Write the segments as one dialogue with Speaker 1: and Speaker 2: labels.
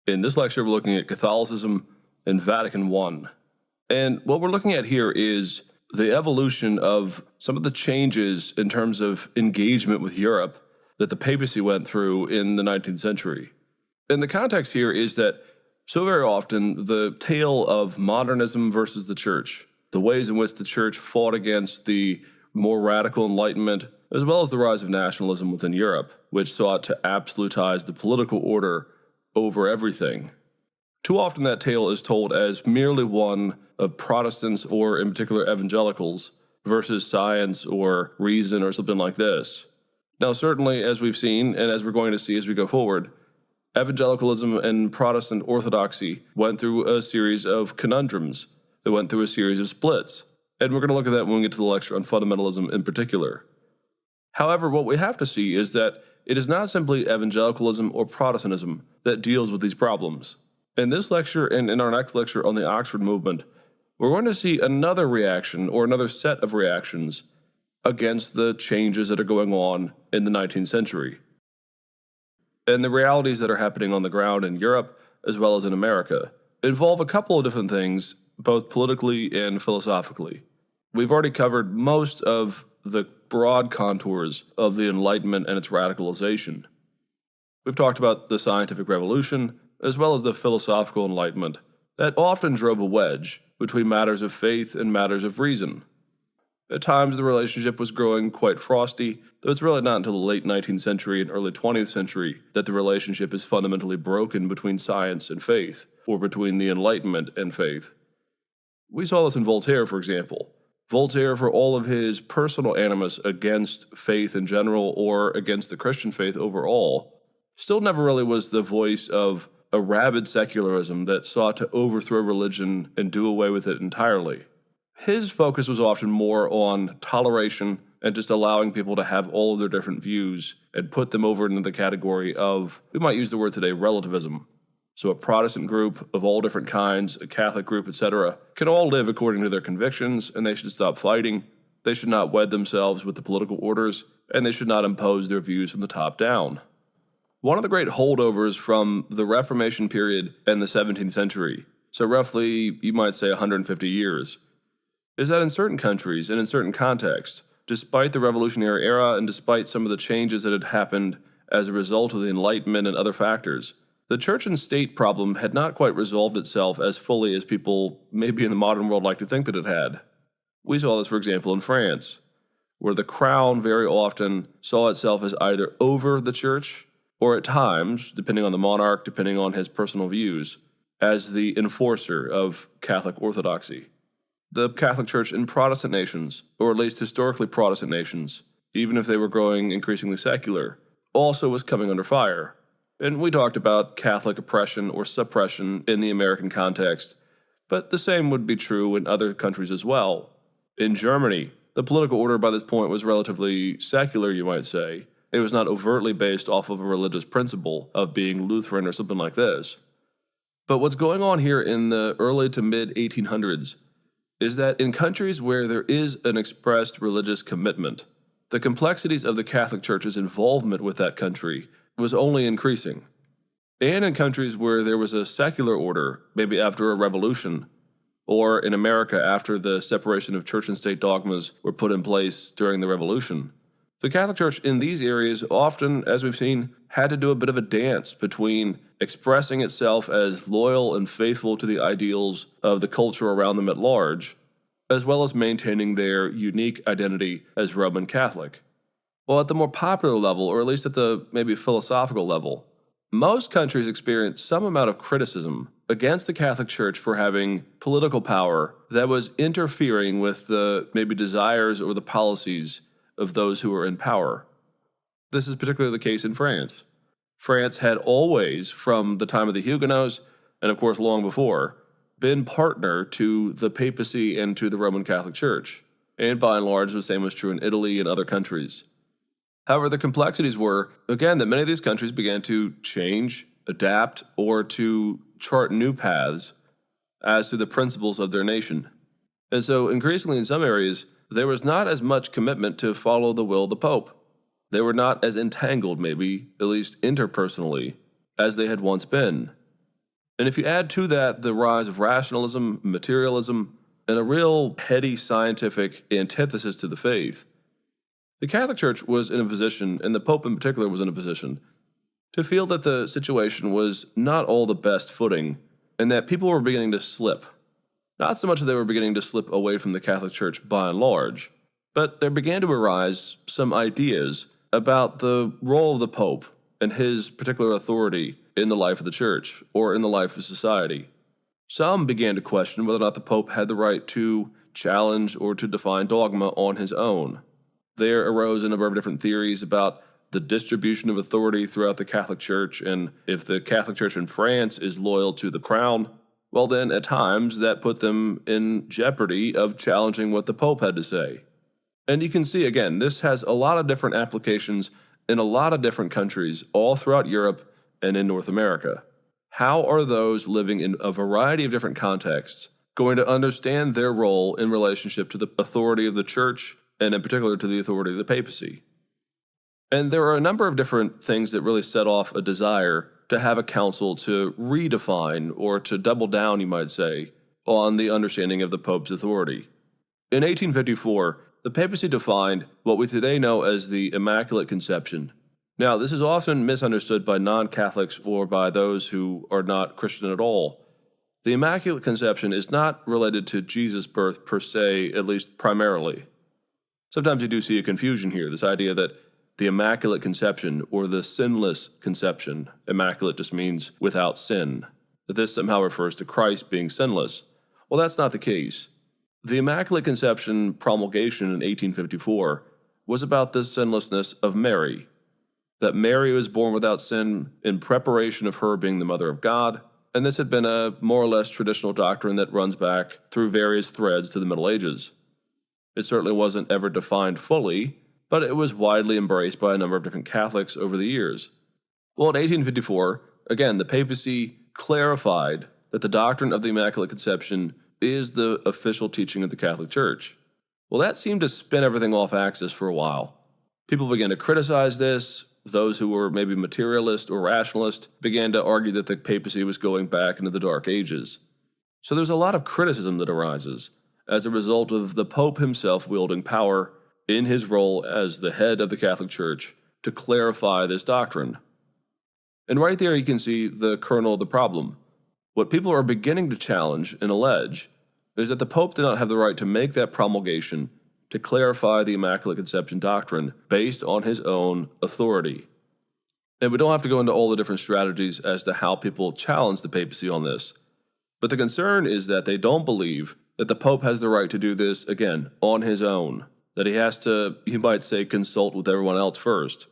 Speaker 1: In this lecture, we're looking at Catholicism and Vatican I. And what we're looking at here is the evolution of some of the changes in terms of engagement with Europe that the papacy went through in the 19th century. And the context here is that so very often the tale of modernism versus the church, the ways in which the church fought against the more radical Enlightenment, as well as the rise of nationalism within Europe, which sought to absolutize the political order over everything. Too often that tale is told as merely one of Protestants, or in particular evangelicals, versus science or reason or something like this. Now, certainly, as we've seen, and as we're going to see as we go forward, evangelicalism and Protestant orthodoxy went through a series of conundrums. They went through a series of splits. And we're going to look at that when we get to the lecture on fundamentalism in particular. However, what we have to see is that it is not simply evangelicalism or Protestantism that deals with these problems. In this lecture and in our next lecture on the Oxford movement, we're going to see another reaction or another set of reactions against the changes that are going on in the 19th century and the realities that are happening on the ground in Europe as well as in America involve a couple of different things, both politically and philosophically. We've already covered most of the broad contours of the Enlightenment and its radicalization. We've talked about the scientific revolution, as well as the philosophical Enlightenment, that often drove a wedge between matters of faith and matters of reason. At times, the relationship was growing quite frosty, though it's really not until the late 19th century and early 20th century that the relationship is fundamentally broken between science and faith, or between the Enlightenment and faith. We saw this in Voltaire, for example. Voltaire, for all of his personal animus against faith in general or against the Christian faith overall, still never really was the voice of a rabid secularism that sought to overthrow religion and do away with it entirely. His focus was often more on toleration and just allowing people to have all of their different views and put them over into the category of, we might use the word today, relativism. So a Protestant group of all different kinds, a Catholic group, etc., can all live according to their convictions, and they should stop fighting. They should not wed themselves with the political orders, and they should not impose their views from the top down. One of the great holdovers from the Reformation period and the 17th century, so roughly, you might say 150 years, is that in certain countries and in certain contexts, despite the Revolutionary era and despite some of the changes that had happened as a result of the Enlightenment and other factors, the church and state problem had not quite resolved itself as fully as people, maybe in the modern world, like to think that it had. We saw this, for example, in France, where the crown very often saw itself as either over the church, or at times, depending on the monarch, depending on his personal views, as the enforcer of Catholic orthodoxy. The Catholic Church in Protestant nations, or at least historically Protestant nations, even if they were growing increasingly secular, also was coming under fire. And we talked about Catholic oppression or suppression in the American context, but the same would be true in other countries as well. In Germany, the political order by this point was relatively secular, you might say. It was not overtly based off of a religious principle of being Lutheran or something like this. But what's going on here in the early to mid 1800s is that in countries where there is an expressed religious commitment, the complexities of the Catholic Church's involvement with that country was only increasing. And in countries where there was a secular order, maybe after a revolution, or in America after the separation of church and state dogmas were put in place during the revolution, the Catholic Church in these areas often, as we've seen, had to do a bit of a dance between expressing itself as loyal and faithful to the ideals of the culture around them at large, as well as maintaining their unique identity as Roman Catholic. Well, at the more popular level, or at least at the maybe philosophical level, most countries experience some amount of criticism against the Catholic Church for having political power that was interfering with the maybe desires or the policies of those who were in power. This is particularly the case in France. France had always, from the time of the Huguenots, and of course long before, been partner to the papacy and to the Roman Catholic Church, and by and large the same was true in Italy and other countries. However, the complexities were, again, that many of these countries began to change, adapt, or to chart new paths as to the principles of their nation. And so, increasingly in some areas, there was not as much commitment to follow the will of the Pope. They were not as entangled, maybe, at least interpersonally, as they had once been. And if you add to that the rise of rationalism, materialism, and a real heady scientific antithesis to the faith, the Catholic Church was in a position, and the Pope in particular was in a position, to feel that the situation was not all the best footing, and that people were beginning to slip. Not so much that they were beginning to slip away from the Catholic Church by and large, but there began to arise some ideas about the role of the Pope and his particular authority in the life of the Church, or in the life of society. Some began to question whether or not the Pope had the right to challenge or to define dogma on his own. There arose a number of different theories about the distribution of authority throughout the Catholic Church, and if the Catholic Church in France is loyal to the crown, well then at times that put them in jeopardy of challenging what the Pope had to say. And you can see, again, this has a lot of different applications in a lot of different countries all throughout Europe and in North America. How are those living in a variety of different contexts going to understand their role in relationship to the authority of the Church, and in particular to the authority of the papacy? And there are a number of different things that really set off a desire to have a council to redefine, or to double down, you might say, on the understanding of the Pope's authority. In 1854, the papacy defined what we today know as the Immaculate Conception. Now, this is often misunderstood by non-Catholics or by those who are not Christian at all. The Immaculate Conception is not related to Jesus' birth per se, at least primarily. Sometimes you do see a confusion here, this idea that the Immaculate Conception, or the sinless conception, immaculate just means without sin, that this somehow refers to Christ being sinless. Well, that's not the case. The Immaculate Conception promulgation in 1854 was about the sinlessness of Mary, that Mary was born without sin in preparation of her being the Mother of God, and this had been a more or less traditional doctrine that runs back through various threads to the Middle Ages. It certainly wasn't ever defined fully, but it was widely embraced by a number of different Catholics over the years. Well, in 1854, again, the papacy clarified that the doctrine of the Immaculate Conception is the official teaching of the Catholic Church. Well, that seemed to spin everything off axis for a while. People began to criticize this. Those who were maybe materialist or rationalist began to argue that the papacy was going back into the Dark Ages. So there's a lot of criticism that arises as a result of the Pope himself wielding power in his role as the head of the Catholic Church to clarify this doctrine. And right there you can see the kernel of the problem. What people are beginning to challenge and allege is that the Pope did not have the right to make that promulgation to clarify the Immaculate Conception doctrine based on his own authority. And we don't have to go into all the different strategies as to how people challenge the papacy on this. But the concern is that they don't believe that the Pope has the right to do this, again, on his own, that he has to, you might say, consult with everyone else first.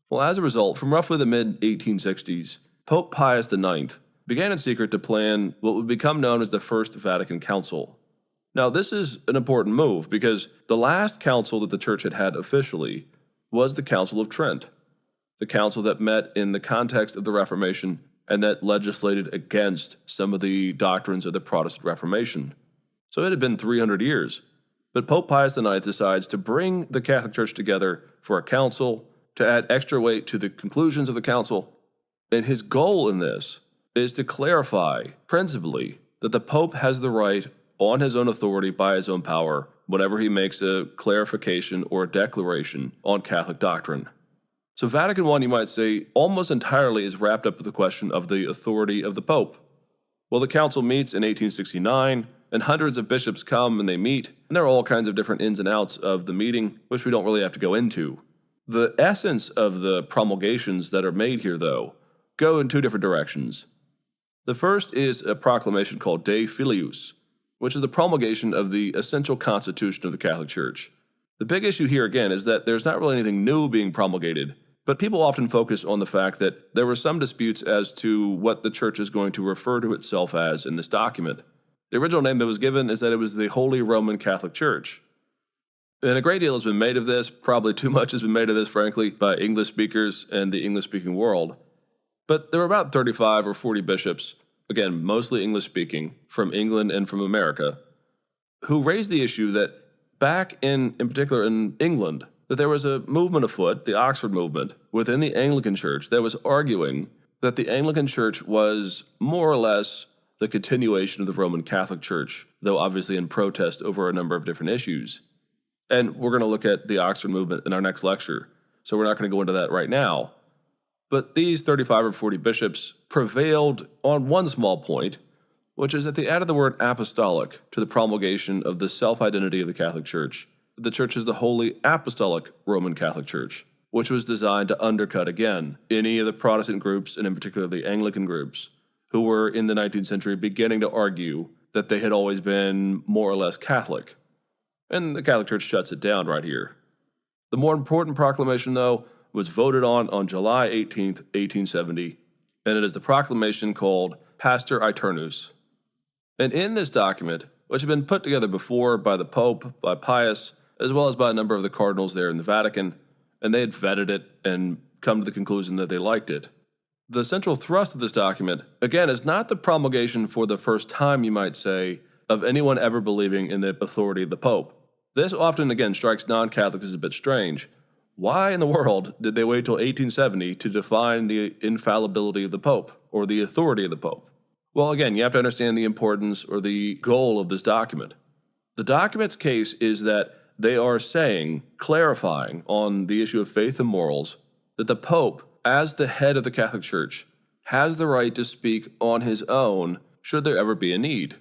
Speaker 1: Well, as a result, from roughly the mid-1860s, Pope Pius IX began in secret to plan what would become known as the First Vatican Council. Now, this is an important move because the last council that the Church had had officially was the Council of Trent, the council that met in the context of the Reformation and that legislated against some of the doctrines of the Protestant Reformation. So it had been 300 years. But Pope Pius IX decides to bring the Catholic Church together for a council, to add extra weight to the conclusions of the council. And his goal in this is to clarify, principally, that the Pope has the right, on his own authority, by his own power, whenever he makes a clarification or a declaration on Catholic doctrine. So Vatican I, you might say, almost entirely is wrapped up with the question of the authority of the Pope. Well, the council meets in 1869, and hundreds of bishops come and they meet, and there are all kinds of different ins and outs of the meeting, which we don't really have to go into. The essence of the promulgations that are made here, though, go in two different directions. The first is a proclamation called De Filius, which is the promulgation of the essential constitution of the Catholic Church. The big issue here, again, is that there's not really anything new being promulgated, but people often focus on the fact that there were some disputes as to what the Church is going to refer to itself as in this document. The original name that was given is that it was the Holy Roman Catholic Church. And a great deal has been made of this, probably too much has been made of this, frankly, by English speakers and the English-speaking world. But there were about 35 or 40 bishops, again, mostly English-speaking, from England and from America, who raised the issue that back in particular in England, that there was a movement afoot, the Oxford movement, within the Anglican Church that was arguing that the Anglican Church was more or less the continuation of the Roman Catholic Church, though obviously in protest over a number of different issues. And we're going to look at the Oxford movement in our next lecture, so we're not going to go into that right now. But these 35 or 40 bishops prevailed on one small point, which is that they added the word apostolic to the promulgation of the self-identity of the Catholic Church. The Church is the Holy Apostolic Roman Catholic Church, which was designed to undercut, again, any of the Protestant groups, and in particular the Anglican groups, who were in the 19th century beginning to argue that they had always been more or less Catholic. And the Catholic Church shuts it down right here. The more important proclamation, though, was voted on July 18th, 1870, and it is the proclamation called Pastor Aeternus. And in this document, which had been put together before by the Pope, by Pius, as well as by a number of the cardinals there in the Vatican, and they had vetted it and come to the conclusion that they liked it. The central thrust of this document, again, is not the promulgation for the first time, you might say, of anyone ever believing in the authority of the Pope. This often, again, strikes non-Catholics as a bit strange. Why in the world did they wait till 1870 to define the infallibility of the Pope, or the authority of the Pope? Well, again, you have to understand the importance or the goal of this document. The document's case is that they are saying, clarifying on the issue of faith and morals, that the Pope, as the head of the Catholic Church, has the right to speak on his own should there ever be a need.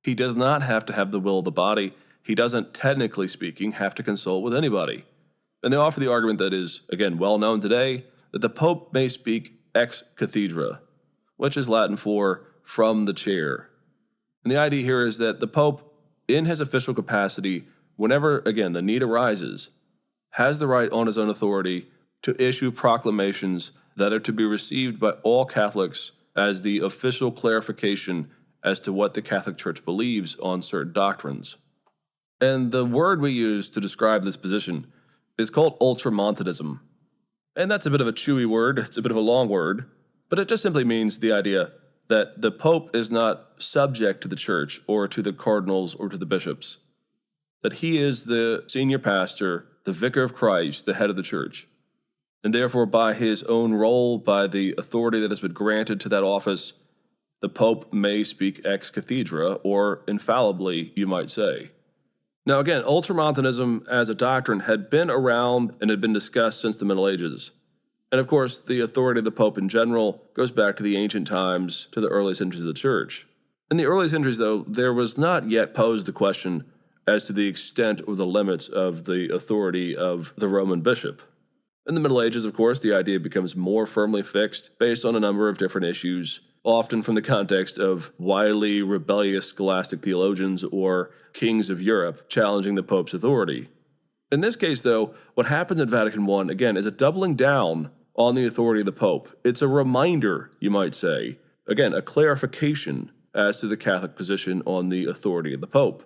Speaker 1: He does not have to have the will of the body. He doesn't, technically speaking, have to consult with anybody. And they offer the argument that is, again, well known today, that the Pope may speak ex cathedra, which is Latin for from the chair. And the idea here is that the Pope, in his official capacity, whenever, again, the need arises, has the right on his own authority to issue proclamations that are to be received by all Catholics as the official clarification as to what the Catholic Church believes on certain doctrines. And the word we use to describe this position is called ultramontanism. And that's a bit of a chewy word, it's a bit of a long word, but it just simply means the idea that the Pope is not subject to the Church or to the cardinals or to the bishops, that he is the senior pastor, the vicar of Christ, the head of the Church. And therefore, by his own role, by the authority that has been granted to that office, the Pope may speak ex cathedra, or infallibly, you might say. Now again, ultramontanism as a doctrine had been around and had been discussed since the Middle Ages. And of course, the authority of the Pope in general goes back to the ancient times, to the early centuries of the Church. In the early centuries, though, there was not yet posed the question as to the extent or the limits of the authority of the Roman bishop. In the Middle Ages, of course, the idea becomes more firmly fixed based on a number of different issues, often from the context of wildly rebellious scholastic theologians or kings of Europe challenging the Pope's authority. In this case, though, what happens at Vatican I, again, is a doubling down on the authority of the Pope. It's a reminder, you might say, again, a clarification as to the Catholic position on the authority of the Pope.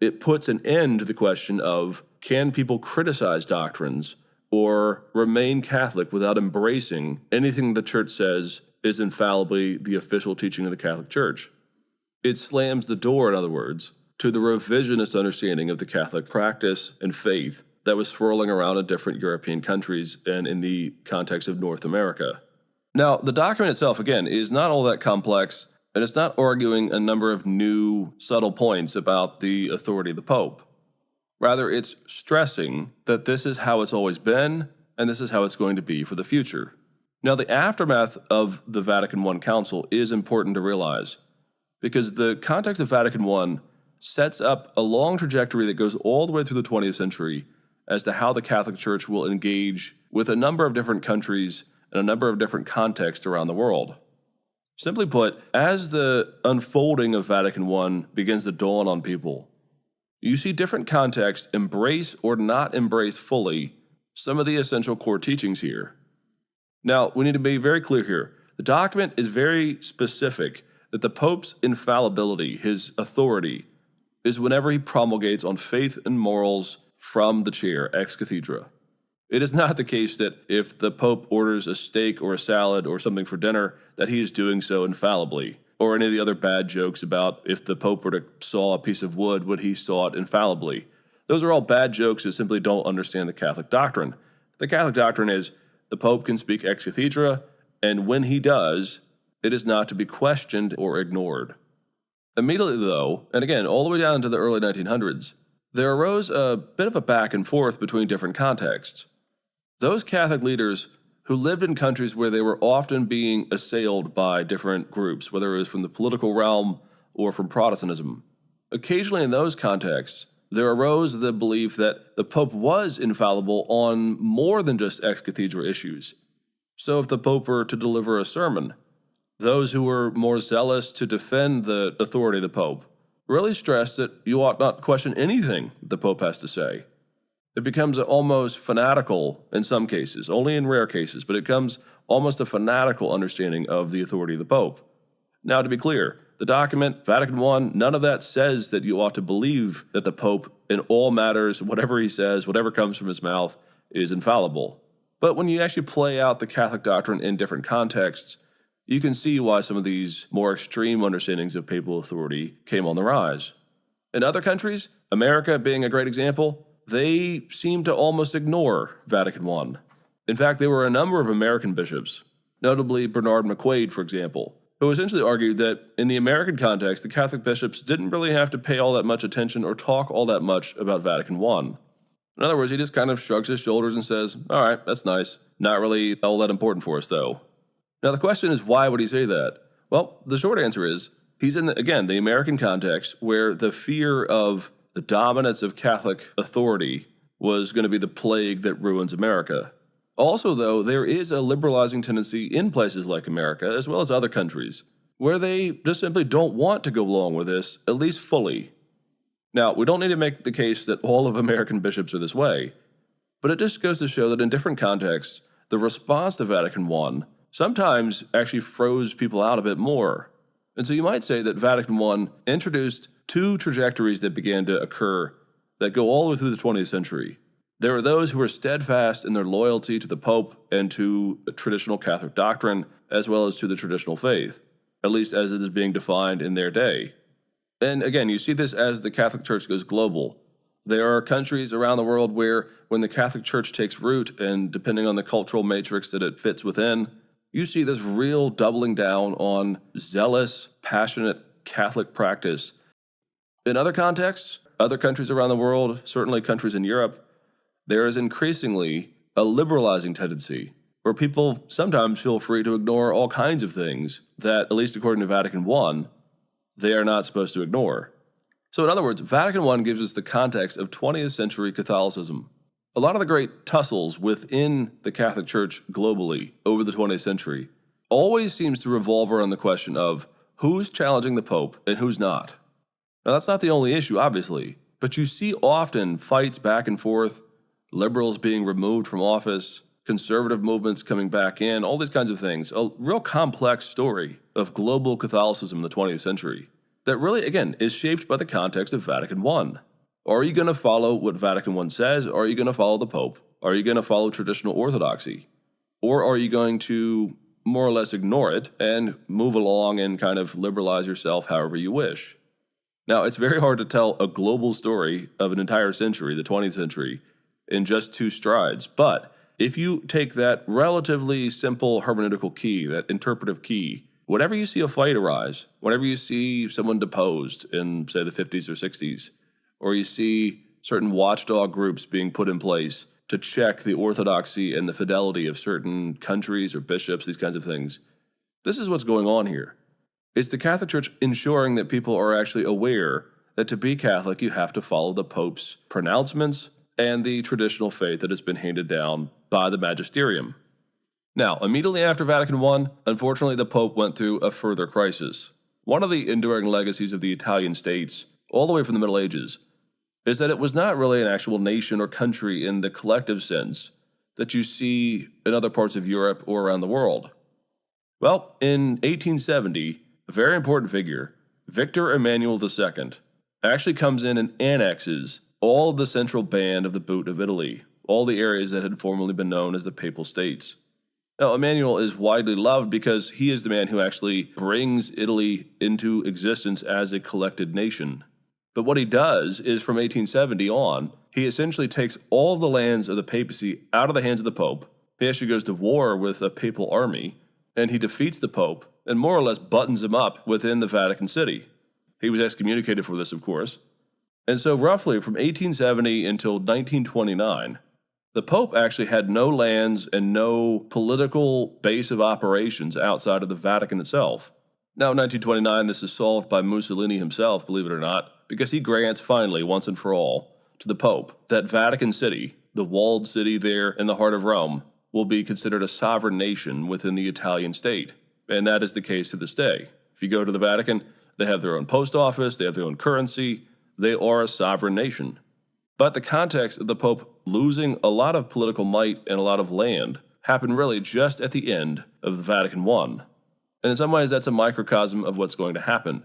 Speaker 1: It puts an end to the question of, can people criticize doctrines or remain Catholic without embracing anything the Church says is infallibly the official teaching of the Catholic Church? It slams the door, in other words, to the revisionist understanding of the Catholic practice and faith that was swirling around in different European countries and in the context of North America. Now, the document itself, again, is not all that complex, and it's not arguing a number of new, subtle points about the authority of the Pope. Rather, it's stressing that this is how it's always been, and this is how it's going to be for the future. Now, the aftermath of the Vatican I Council is important to realize, because the context of Vatican I sets up a long trajectory that goes all the way through the 20th century as to how the Catholic Church will engage with a number of different countries and a number of different contexts around the world. Simply put, as the unfolding of Vatican I begins to dawn on people, you see different contexts embrace or not embrace fully some of the essential core teachings here. Now, we need to be very clear here. The document is very specific that the Pope's infallibility, his authority, is whenever he promulgates on faith and morals from the chair, ex cathedra. It is not the case that if the Pope orders a steak or a salad or something for dinner, that he is doing so infallibly, or any of the other bad jokes about if the Pope were to saw a piece of wood, would he saw it infallibly. Those are all bad jokes that simply don't understand the Catholic doctrine. The Catholic doctrine is the Pope can speak ex cathedra, and when he does, it is not to be questioned or ignored. Immediately, though, and again, all the way down to the early 1900s, there arose a bit of a back and forth between different contexts. Those Catholic leaders who lived in countries where they were often being assailed by different groups, whether it was from the political realm or from Protestantism. Occasionally in those contexts, there arose the belief that the Pope was infallible on more than just ex-cathedra issues. So if the Pope were to deliver a sermon, those who were more zealous to defend the authority of the Pope really stressed that you ought not question anything the Pope has to say. It becomes almost fanatical in some cases, only in rare cases, but it becomes almost a fanatical understanding of the authority of the Pope. Now, to be clear, the document, Vatican I, none of that says that you ought to believe that the Pope, in all matters, whatever he says, whatever comes from his mouth, is infallible. But when you actually play out the Catholic doctrine in different contexts, you can see why some of these more extreme understandings of papal authority came on the rise. In other countries, America being a great example, they seem to almost ignore Vatican I. In fact, there were a number of American bishops, notably Bernard McQuaid, for example, who essentially argued that in the American context, the Catholic bishops didn't really have to pay all that much attention or talk all that much about Vatican I. In other words, he just kind of shrugs his shoulders and says, all right, that's nice. Not really all that important for us, though. Now, the question is, why would he say that? Well, the short answer is, he's in, the American context where the fear of the dominance of Catholic authority was going to be the plague that ruins America. Also, though, there is a liberalizing tendency in places like America, as well as other countries, where they just simply don't want to go along with this, at least fully. Now, we don't need to make the case that all of American bishops are this way, but it just goes to show that in different contexts, the response to Vatican I sometimes actually froze people out a bit more. And so you might say that Vatican I introduced two trajectories that began to occur that go all the way through the 20th century. There are those who are steadfast in their loyalty to the Pope and to traditional Catholic doctrine, as well as to the traditional faith, at least as it is being defined in their day. And again, you see this as the Catholic Church goes global. There are countries around the world where when the Catholic Church takes root, and depending on the cultural matrix that it fits within, you see this real doubling down on zealous, passionate Catholic practice. In other contexts, other countries around the world, certainly countries in Europe, there is increasingly a liberalizing tendency where people sometimes feel free to ignore all kinds of things that, at least according to Vatican I, they are not supposed to ignore. So in other words, Vatican I gives us the context of 20th century Catholicism. A lot of the great tussles within the Catholic Church globally over the 20th century always seems to revolve around the question of who's challenging the Pope and who's not. Now, that's not the only issue, obviously, but you see often fights back and forth, liberals being removed from office, conservative movements coming back in, all these kinds of things. A real complex story of global Catholicism in the 20th century that really, again, is shaped by the context of Vatican I. Are you going to follow what Vatican I says? Or are you going to follow the Pope? Are you going to follow traditional orthodoxy? Or are you going to more or less ignore it and move along and kind of liberalize yourself however you wish? Now, it's very hard to tell a global story of an entire century, the 20th century, in just two strides. But if you take that relatively simple hermeneutical key, that interpretive key, whenever you see a fight arise, whenever you see someone deposed in, say, the 50s or 60s, or you see certain watchdog groups being put in place to check the orthodoxy and the fidelity of certain countries or bishops, these kinds of things, this is what's going on here. It's the Catholic Church ensuring that people are actually aware that to be Catholic, you have to follow the Pope's pronouncements and the traditional faith that has been handed down by the magisterium. Now, immediately after Vatican I, unfortunately, the Pope went through a further crisis. One of the enduring legacies of the Italian states, all the way from the Middle Ages, is that it was not really an actual nation or country in the collective sense that you see in other parts of Europe or around the world. Well, in 1870, a very important figure, Victor Emmanuel II, actually comes in and annexes all of the central band of the Boot of Italy, all the areas that had formerly been known as the Papal States. Now, Emmanuel is widely loved because he is the man who actually brings Italy into existence as a collected nation. But what he does is, from 1870 on, he essentially takes all of the lands of the papacy out of the hands of the Pope. He actually goes to war with a papal army, and he defeats the Pope and more or less buttons him up within the Vatican City. He was excommunicated for this, of course. And so roughly from 1870 until 1929, the Pope actually had no lands and no political base of operations outside of the Vatican itself. Now, in 1929, this is solved by Mussolini himself, believe it or not, because he grants finally, once and for all, to the Pope that Vatican City, the walled city there in the heart of Rome, will be considered a sovereign nation within the Italian state. And that is the case to this day. If you go to the Vatican, they have their own post office, they have their own currency, they are a sovereign nation. But the context of the Pope losing a lot of political might and a lot of land happened really just at the end of the Vatican I. And in some ways, that's a microcosm of what's going to happen.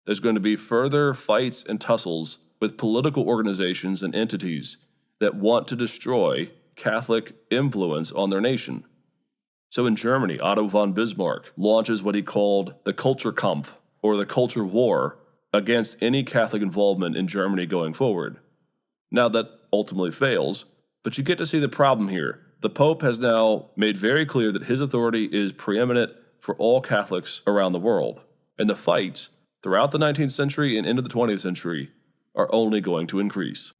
Speaker 1: There's going to be further fights and tussles with political organizations and entities that want to destroy Catholic influence on their nation. So in Germany, Otto von Bismarck launches what he called the Kulturkampf, or the culture war, against any Catholic involvement in Germany going forward. Now that ultimately fails, but you get to see the problem here. The Pope has now made very clear that his authority is preeminent for all Catholics around the world, and the fights throughout the 19th century and into the 20th century are only going to increase.